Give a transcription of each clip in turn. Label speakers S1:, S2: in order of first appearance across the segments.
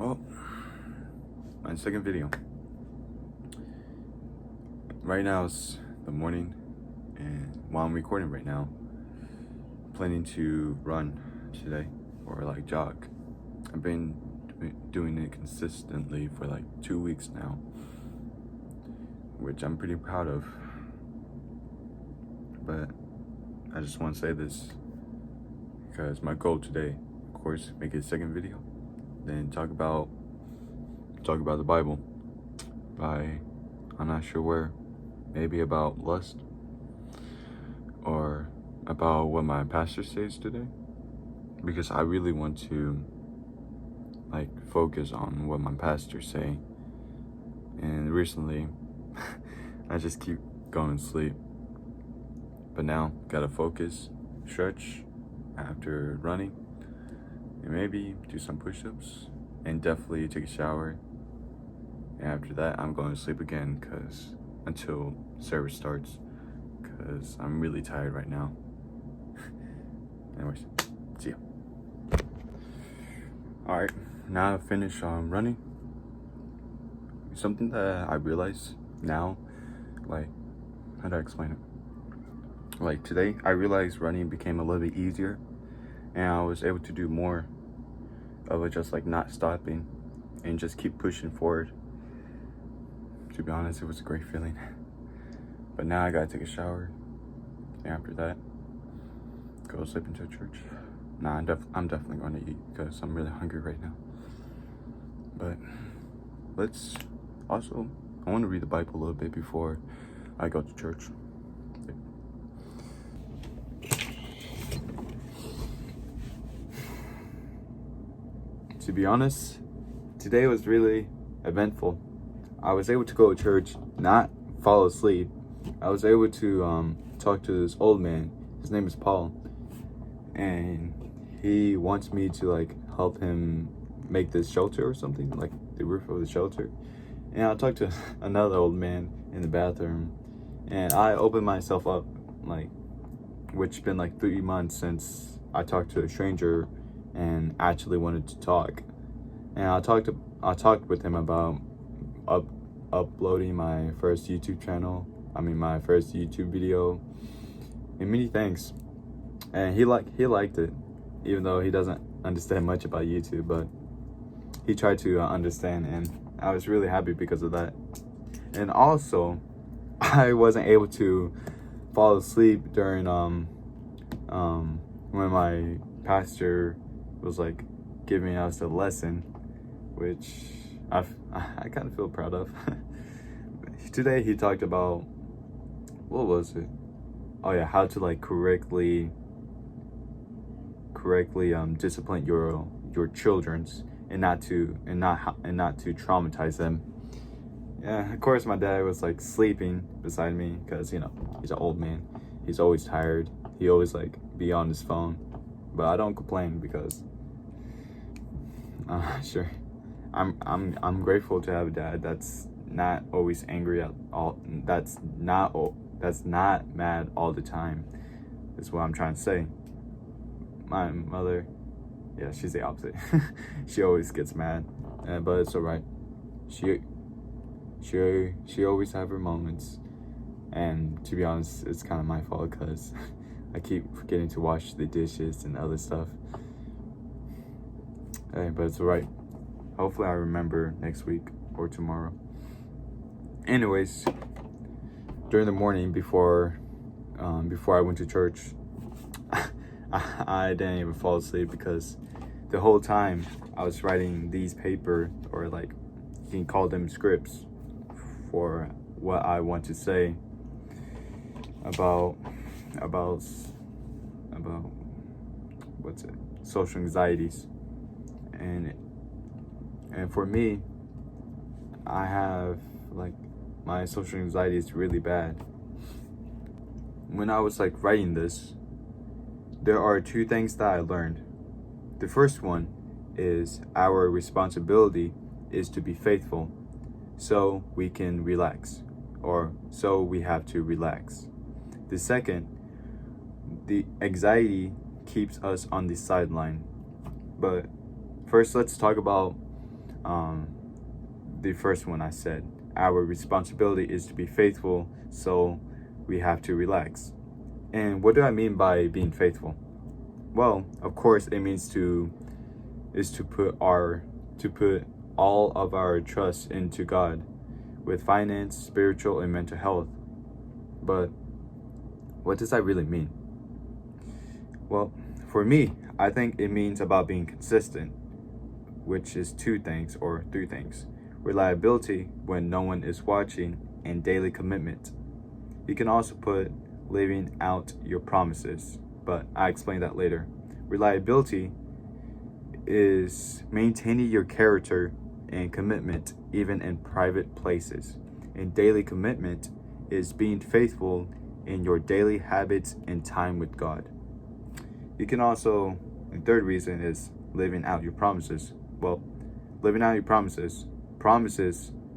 S1: Well, my second video. Right now it's the morning, and while I'm recording right now, planning to run today or like jog. I've been doing it consistently for like 2 weeks now, which I'm pretty proud of. But I just want to say this because my goal today, of course, make a second video, then talk about the Bible by, I'm not sure where, maybe about lust or about what my pastor says today, because I really want to like focus on what my pastors say. And recently I just keep going to sleep, but now gotta focus, stretch after running, and maybe do some push-ups, and definitely take a shower. And after that, I'm going to sleep again because until service starts, because I'm really tired right now. Anyways, see ya. Alright, now I've finished running. Something that I realized now, like, how do I explain it? Like today, I realized running became a little bit easier, and I was able to do more of it, just like not stopping and just keep pushing forward. To be honest, it was a great feeling. But now I gotta take a shower, and after that, go sleep into church. Nah, I'm definitely going to eat because I'm really hungry right now. But I want to read the Bible a little bit before I go to church. To be honest, today was really eventful. I was able to go to church, not fall asleep. I was able to talk to this old man. His name is Paul, and he wants me to like help him make this shelter or something, like the roof of the shelter. And I talked to another old man in the bathroom, and I opened myself up, like, which been like 3 months since I talked to a stranger and actually wanted to talk. And I talked with him about uploading my first YouTube channel. My first YouTube video, and many thanks. And he liked it, even though he doesn't understand much about YouTube, but he tried to understand, and I was really happy because of that. And also, I wasn't able to fall asleep during when my pastor was like giving us a lesson, which I kind of feel proud of. Today he talked about, what was it? Oh yeah, how to like correctly discipline your children's, and not to traumatize them. Yeah, of course my dad was like sleeping beside me because, you know, he's an old man. He's always tired. He always like be on his phone. But I don't complain because sure. I'm grateful to have a dad that's not always angry at all. That's not mad all the time. Is what I'm trying to say. My mother, yeah, she's the opposite. She always gets mad, but it's alright. She always have her moments, and to be honest, it's kind of my fault because I keep forgetting to wash the dishes and other stuff. Hey, but it's alright. Hopefully I remember next week or tomorrow. Anyways, during the morning before I went to church, I didn't even fall asleep because the whole time I was writing these paper, or like you can call them scripts, for what I want to say about what's it, social anxieties. And for me, I have like, my social anxiety is really bad. When I was like writing this, there are 2 things that I learned. The first one is our responsibility is to be faithful, so we can relax, or so we have to relax. The second, the anxiety keeps us on the sideline. But first, let's talk about the first one I said. Our responsibility is to be faithful, so we have to relax. And what do I mean by being faithful? Well, of course, it means to put all of our trust into God with finance, spiritual, and mental health. But what does that really mean? Well, for me, I think it means about being consistent, which is two things or three things: reliability when no one is watching, and daily commitment. You can also put living out your promises, but I explain that later. Reliability is maintaining your character and commitment even in private places. And daily commitment is being faithful in your daily habits and time with God. You can also, the third reason is living out your promises. Well, living out your promises,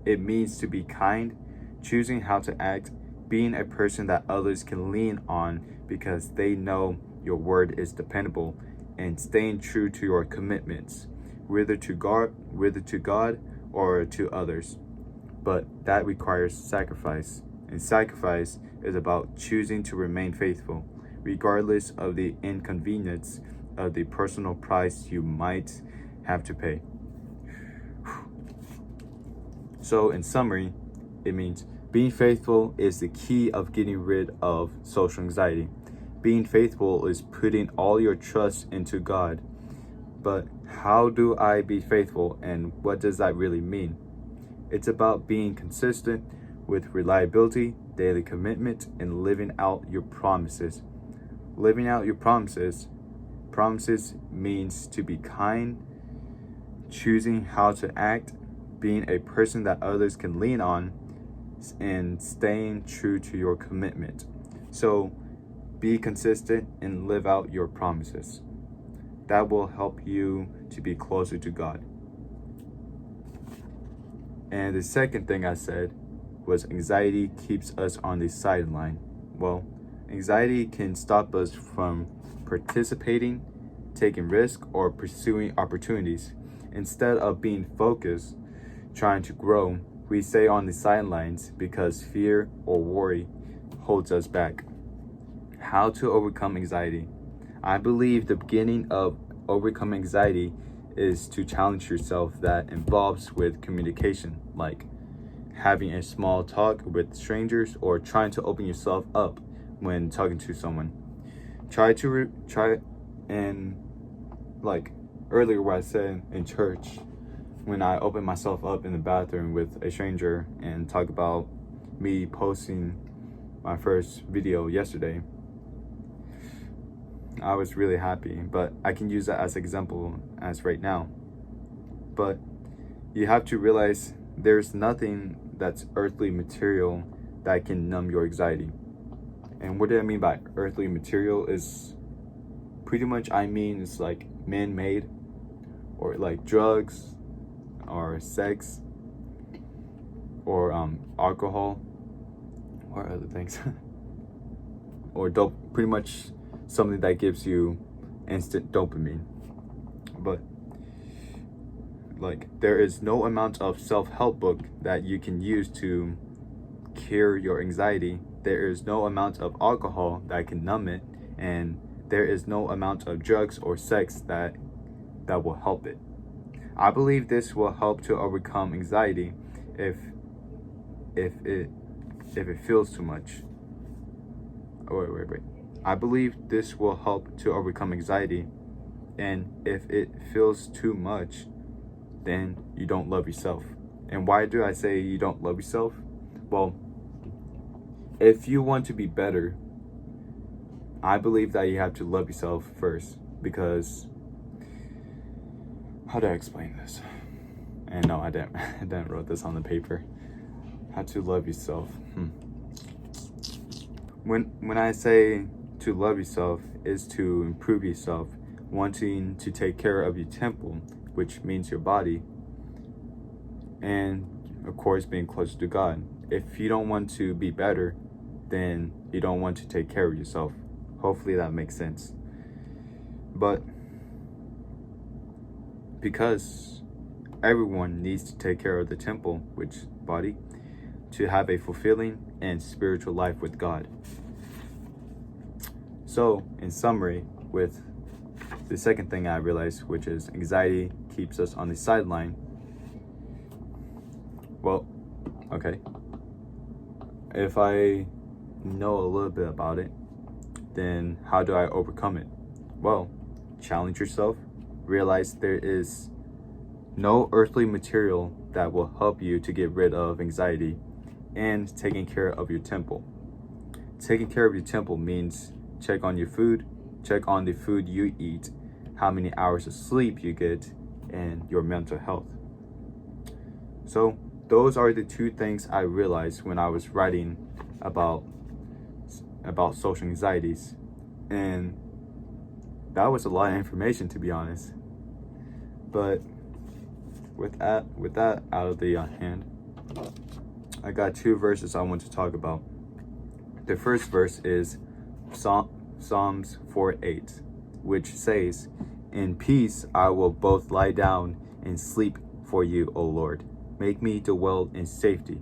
S1: it means to be kind, choosing how to act, being a person that others can lean on because they know your word is dependable, and staying true to your commitments, whether to God or to others. But that requires sacrifice, and sacrifice is about choosing to remain faithful, regardless of the inconvenience of the personal price you might have to pay. So, in summary, it means being faithful is the key of getting rid of social anxiety. Being faithful is putting all your trust into God. But how do I be faithful, and what does that really mean? It's about being consistent with reliability, daily commitment, and living out your promises. Living out your promises means to be kind, choosing how to act, being a person that others can lean on, and staying true to your commitment. So be consistent and live out your promises. That will help you to be closer to God. And the second thing I said was anxiety keeps us on the sideline. Well, anxiety can stop us from participating, taking risks, or pursuing opportunities. Instead of being focused, trying to grow, we stay on the sidelines because fear or worry holds us back. How to overcome anxiety? I believe the beginning of overcoming anxiety is to challenge yourself. That involves with communication, like having a small talk with strangers or trying to open yourself up when talking to someone. Try and like earlier what I said in church, when I opened myself up in the bathroom with a stranger and talk about me posting my first video yesterday, I was really happy, but I can use that as an example as right now. But you have to realize there's nothing that's earthly material that can numb your anxiety. And what do I mean by earthly material is pretty much, it's like man-made, or like drugs or sex or alcohol or other things or dope, pretty much something that gives you instant dopamine. But like, there is no amount of self-help book that you can use to cure your anxiety. There is no amount of alcohol that can numb it, and there is no amount of drugs or sex that will help it. I believe this will help to overcome anxiety if it feels too much. Wait. I believe this will help to overcome anxiety, and if it feels too much, then you don't love yourself. And why do I say you don't love yourself? Well, if you want to be better, I believe that you have to love yourself first, because how do I explain this? And no, I didn't wrote this on the paper. How to love yourself. When I say to love yourself, is to improve yourself, wanting to take care of your temple, which means your body, and of course being closer to God. If you don't want to be better, then you don't want to take care of yourself. Hopefully that makes sense. But because everyone needs to take care of the temple, which body, to have a fulfilling and spiritual life with God. So, in summary, with the second thing I realized, which is anxiety keeps us on the sideline. Well, okay. If I know a little bit about it, then how do I overcome it? Well, challenge yourself. Realize there is no earthly material that will help you to get rid of anxiety, and taking care of your temple. Taking care of your temple means check on your food, check on the food you eat, how many hours of sleep you get, and your mental health. So those are the two things I realized when I was writing about social anxieties, and that was a lot of information, to be honest. But with that out of the hand, I got two verses I want to talk about. The first verse is Psalms 4:8, which says, "In peace I will both lie down and sleep for you, O Lord. Make me dwell in safety."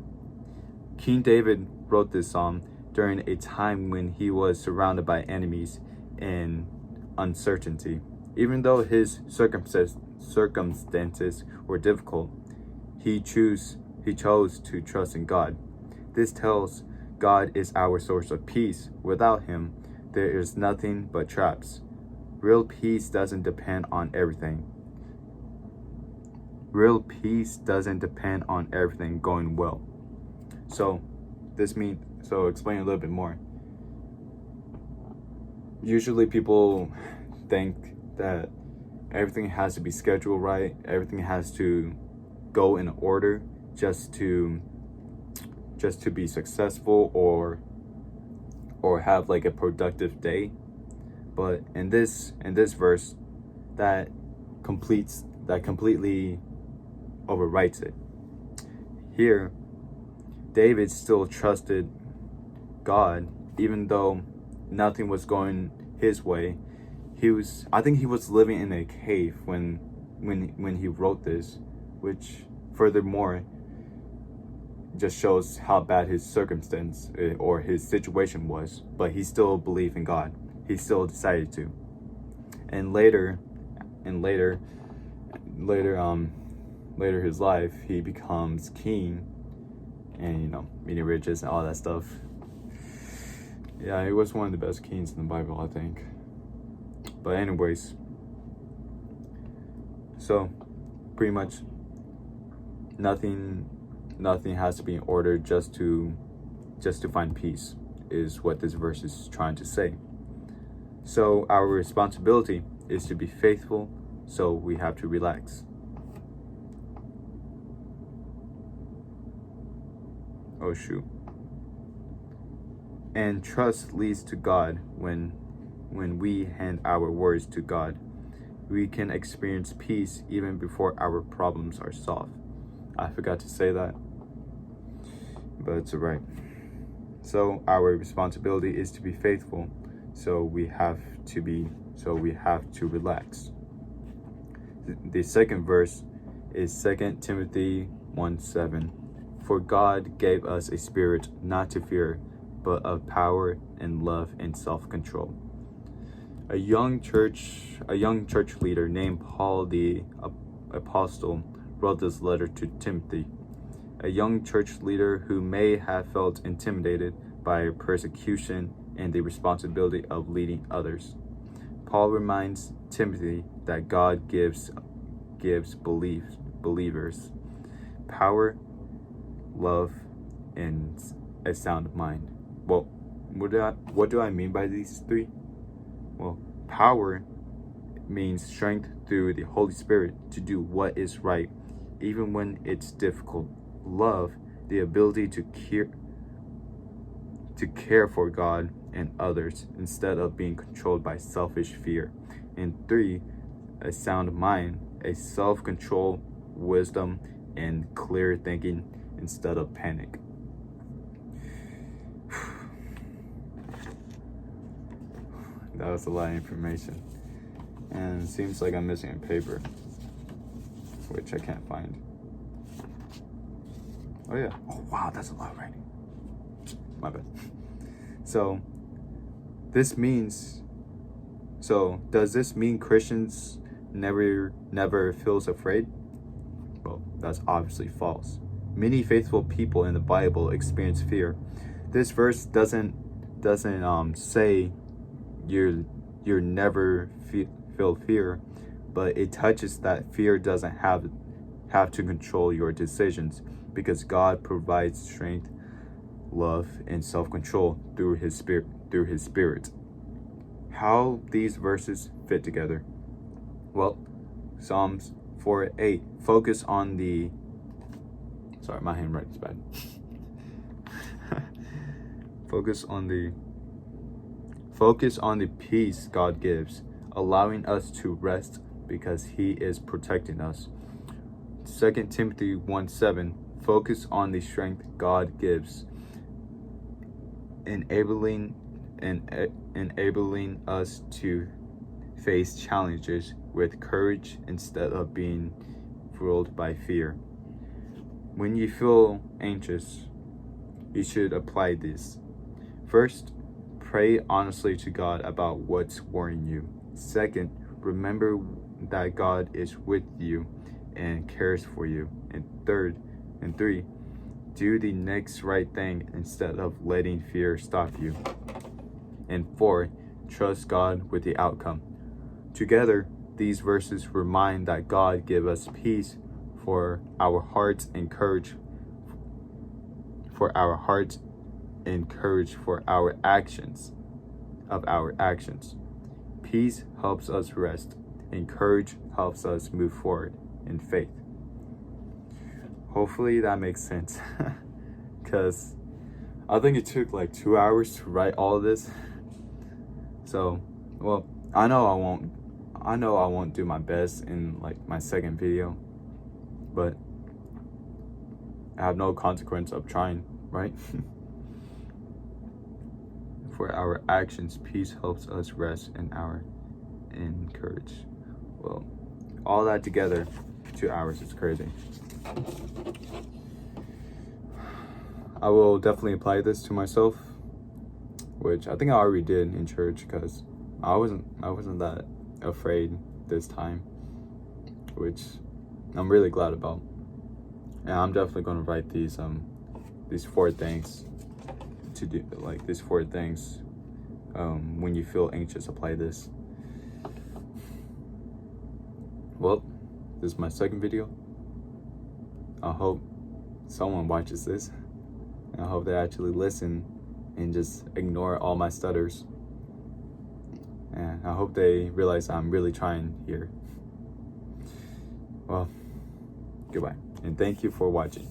S1: King David wrote this psalm during a time when he was surrounded by enemies and uncertainty. Even though his circumstances were difficult, he chose to trust in God. This tells God is our source of peace. Without him, there is nothing but traps. Real peace doesn't depend on everything. Real peace doesn't depend on everything going well. So explain a little bit more. Usually people think that everything has to be scheduled right, everything has to go in order just to be successful or have like a productive day. But in this verse, that completely overwrites it. Here, David still trusted God even though nothing was going his way. I think he was living in a cave when he wrote this, which furthermore just shows how bad his circumstance or his situation was. But he still believed in God. He still decided to. And later his life, he becomes king, and many riches and all that stuff. Yeah, he was one of the best kings in the Bible, I think. But anyways, so pretty much nothing has to be in order just to find peace, is what this verse is trying to say. So our responsibility is to be faithful, so we have to relax. Oh shoot. And trust leads to God. When we hand our worries to God, we can experience peace even before our problems are solved. I forgot to say that, but it's alright. So our responsibility is to be faithful, so we have to relax. The second verse is 2 Timothy 1:7. For God gave us a spirit not to fear, but of power and love and self-control. A young church leader named Paul the Apostle wrote this letter to Timothy, a young church leader who may have felt intimidated by persecution and the responsibility of leading others. Paul reminds Timothy that God gives believers power, love, and a sound mind. Well, what do I mean by these three? Well, power means strength through the Holy Spirit to do what is right, even when it's difficult. Love, the ability to care for God and others instead of being controlled by selfish fear. And 3, a sound mind, a self-control, wisdom, and clear thinking instead of panic. That was a lot of information, and it seems like I'm missing a paper. which I can't find. Oh yeah. Oh wow, that's a lot of writing. My bad. So does this mean Christians never feels afraid? Well, that's obviously false. Many faithful people in the Bible experience fear. This verse doesn't say you're never feel fear, but it touches that fear doesn't have to control your decisions, because God provides strength, love, and self-control through his spirit. How these verses fit together? Well, Psalms 4:8 focus on the sorry, my handwriting's bad. Focus on the peace God gives, allowing us to rest because he is protecting us. 2 Timothy 1:7 focus on the strength God gives, enabling us to face challenges with courage instead of being ruled by fear. When you feel anxious, you should apply this. First, pray honestly to God about what's worrying you. Second, remember that God is with you and cares for you. And three, do the next right thing instead of letting fear stop you. And 4, trust God with the outcome. Together, these verses remind that God gives us peace for our hearts and courage for our actions. Peace helps us rest, and courage helps us move forward in faith. Hopefully that makes sense, because I think it took like 2 hours to write all of this. So, well, I know I won't do my best in like my second video, but I have no consequence of trying, right? For our actions, peace helps us rest and courage. Well, all that together, 2 hours is crazy. I will definitely apply this to myself, which I think I already did in church, because I wasn't that afraid this time, which I'm really glad about. And I'm definitely going to write these 4 things to do, like these 4 things when you feel anxious, apply this. Well, this is my second video. I hope someone watches this, and I hope they actually listen and just ignore all my stutters. And I hope they realize I'm really trying here. Well, goodbye, and thank you for watching.